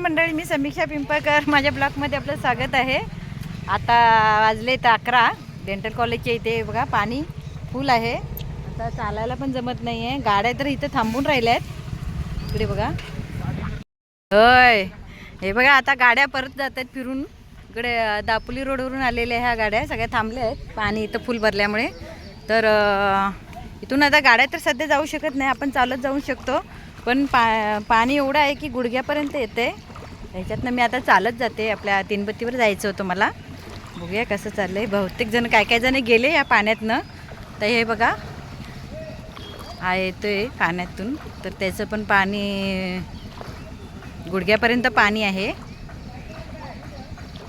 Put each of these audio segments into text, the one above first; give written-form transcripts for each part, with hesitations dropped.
मंडळी, मी समीक्षा पिंपळकर. माझ्या ब्लॉगमध्ये आपलं स्वागत आहे. आता वाजले तर 11. डेंटल कॉलेजच्या इथे बघा पाणी फुल आहे. आता चालायला पण जमत नाही आहे. गाड्या तर इथं थांबून राहिल्या आहेत. इकडे बघा, होय हे बघा, आता गाड्या परत जात आहेत फिरून. इकडे दापोली रोडवरून आलेल्या ह्या गाड्या सगळ्या थांबल्या आहेत पाणी इथं फुल भरल्यामुळे. तर इथून आता गाड्या तर सध्या जाऊ शकत नाही, आपण चालत जाऊ शकतो. पण पाणी एवढं आहे की गुडघ्यापर्यंत येते. ह्याच्यातनं मी आता चालत जाते. आपल्या तीनबत्तीवर जायचं होतं मला. बघूया कसं चाललं आहे. बहुतेक जण काय जण गेले या पाण्यातनं. तर हे बघा येतोय पाण्यातून, तर त्याचं पण पाणी गुडघ्यापर्यंत पाणी आहे.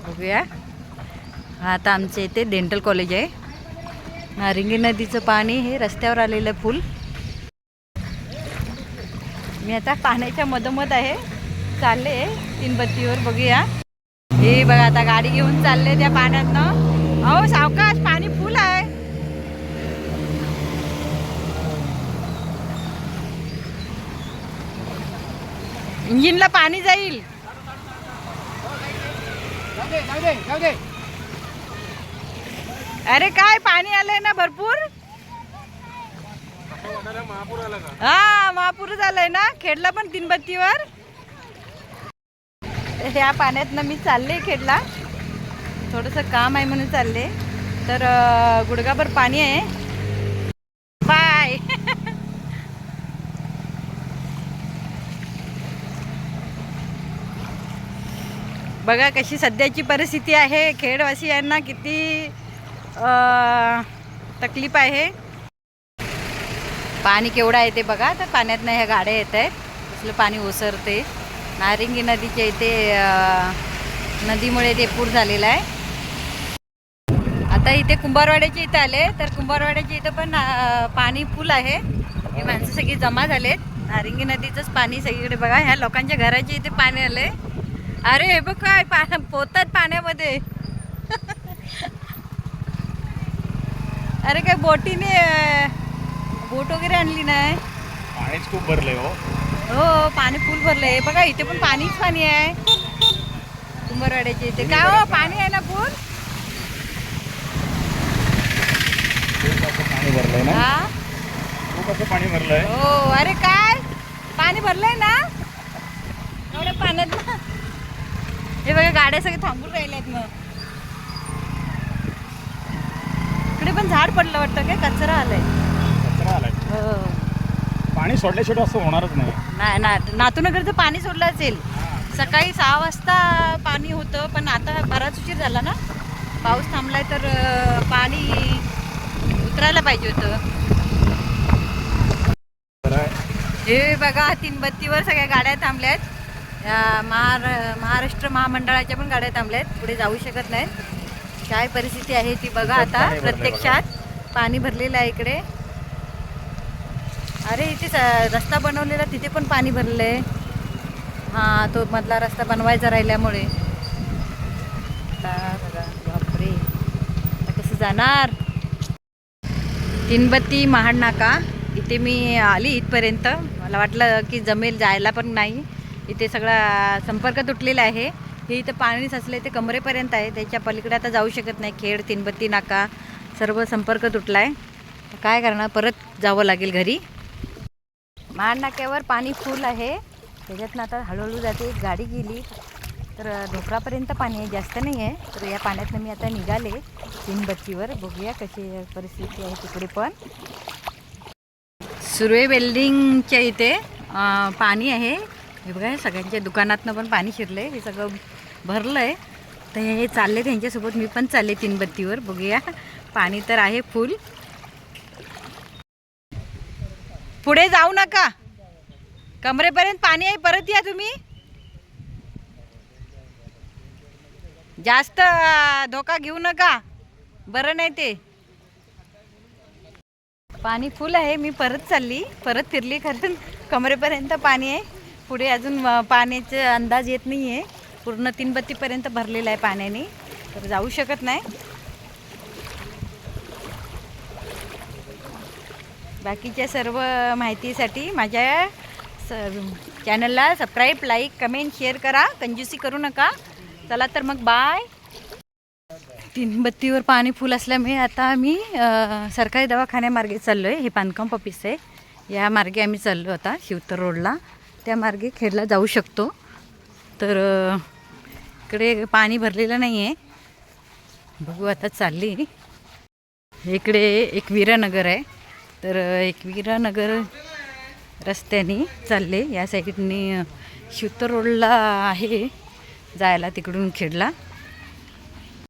बघूया. आता आमच्या इथे डेंटल कॉलेज आहे. नारिंगी नदीचं पाणी हे रस्त्यावर आलेलं फुल. मी आता पाण्याच्या मधोमध आहे, चालले तीनबत्तीवर. बघूया. हे बघा आता गाडी घेऊन चालले त्या पाण्यातनं. अहो सावकाश, पाणी फुल आहे. इंजिनला पाणी जाईल. अरे काय पाणी आलंय ना भरपूर. हा, महापूर झालंय ना खेडला पण तीनबत्तीवर. ह्या पाण्यातनं मी चालले खेडला. थोडंसं काम आहे म्हणून चालले. तर गुडघाभर पाणी आहे. बाय. बघा कशी सध्याची परिस्थिती आहे. खेडवासियांना किती तकलीफ आहे. पाणी केवढं आहे ते बघा. तर पाण्यातनं ह्या गाड्या येत आहेत. कसलं पाणी ओसरते. नारिंगी नदीच्या इथे नदीमुळे ते पूर झालेला आहे. आता इथे कुंभारवाड्याच्या इथे आले. तर कुंभारवाड्याच्या इथं पण पाणी फुल आहे. ही माणसं सगळी जमा झालेत. नारिंगी नदीचंच पाणी सगळीकडे बघा. ह्या लोकांच्या घराच्या इथे पाणी आलंय. अरे हे बघ काय पोहतात पाण्यामध्ये. अरे काय बोटीने बोट वगैरे आणली नाही. पाणीच खूप भरलंय. हो पाणी फुल भरलंय. बघा इथे पण पाणीच पाणी आहे कुंभारवाड्याच्या इथे. काय हो, पाणी आहे ना फुल. पाणी भरलंय ना. हा खूप असं पाणी भरलंय. हो. अरे काय पाणी भरलंय ना एवढ्या पाण्यात ना. हे बघा गाड्या सगळे थांबून राहिल्यात. मग इकडे पण झाड पडलं वाटतं. काय कचरा आलाय. कचरा आलाय. हो. पाणी सोडल्याशिवाय असं होणारच नाही. नाही नाथूनगरचं पाणी सोडलं असेल. सकाळी 6 वाजता पाणी होतं, पण आता बराच उशीर झाला ना. पाऊस थांबलाय तर पाणी उतरायला पाहिजे होतं. हे बघा तीनबत्तीवर सगळ्या गाड्या थांबल्यात. महाराष्ट्र महामंडळाच्या पण गाड्या थांबल्यात. पुढे जाऊ शकत नाहीत. काय परिस्थिती आहे ती बघा. आता प्रत्यक्षात पाणी भरलेलं आहे इकडे. अरे इथे रस्ता बनवलेला, तिथे पण पाणी भरलंय. हा, तो मधला रस्ता बनवायचा राहिल्यामुळे. बघा बापरे, आता कसं जाणार. तीनबत्ती महाड नाका इथे मी आली. इथपर्यंत मला वाटलं की जमेल, जायला पण नाही. इथे सगळा संपर्क तुटलेला आहे. हे इथं पाणी साचलं ते कमरेपर्यंत आहे. त्याच्या पलीकडे आता जाऊ शकत नाही. खेड तीनबत्ती नाका सर्व संपर्क तुटला आहे. काय करणार, परत जावं लागेल घरी. महाड नाक्यावर पाणी फुल आहे. त्याच्यातनं आता हळूहळू जाते. एक गाडी गेली तर ढोकरापर्यंत पाणी आहे, जास्त नाही आहे. तर या पाण्यातनं मी आता निघाले तीनबत्तीवर. बघूया कशी परिस्थिती आहे तिकडे. पण सुर्वे बिल्डिंगच्या इथे पाणी आहे. हे बघा सगळ्यांच्या दुकानातनं पण पाणी शिरलंय. हे सगळं भरलं आहे. तर हे चालले त्यांच्यासोबत मी पण चालले तीनबत्तीवर. बघूया. पाणी तर आहे फुल. पुढे जाऊ नका, कमरेपर्यंत पाणी आहे. परत या तुम्ही. जास्त धोका घेऊ नका, बरं नाही ते. पाणी फुल आहे. मी परत चालली, परत फिरली. कारण कमरेपर्यंत पाणी आहे. पुढे अजून पाण्याचे अंदाज येत नाही आहे. पूर्ण तीनबत्तीपर्यंत भरलेलं आहे पाण्याने, तर जाऊ शकत नाही. बाकीच्या सर्व माहितीसाठी माझ्या चॅनलला सबस्क्राईब, लाईक, कमेंट, शेअर करा. कंजूसी करू नका. चला तर मग बाय. तीनबत्तीवर पाणी फुल असल्यामुळे आता आम्ही सरकारी दवाखान्यामार्गे चाललो आहे. हे बांधकाम ऑफिस आहे. या मार्गे आम्ही चाललो आता शिवतर रोडला. त्या मार्गे खेडला जाऊ शकतो. तर इकडे पाणी भरलेलं नाही आहे. बघू आता चालली. इकडे एकविरानगर आहे. तर एकविरानगर रस्त्याने चालले. या साईडनी शिवतर रोडला आहे जायला तिकडून खेडला.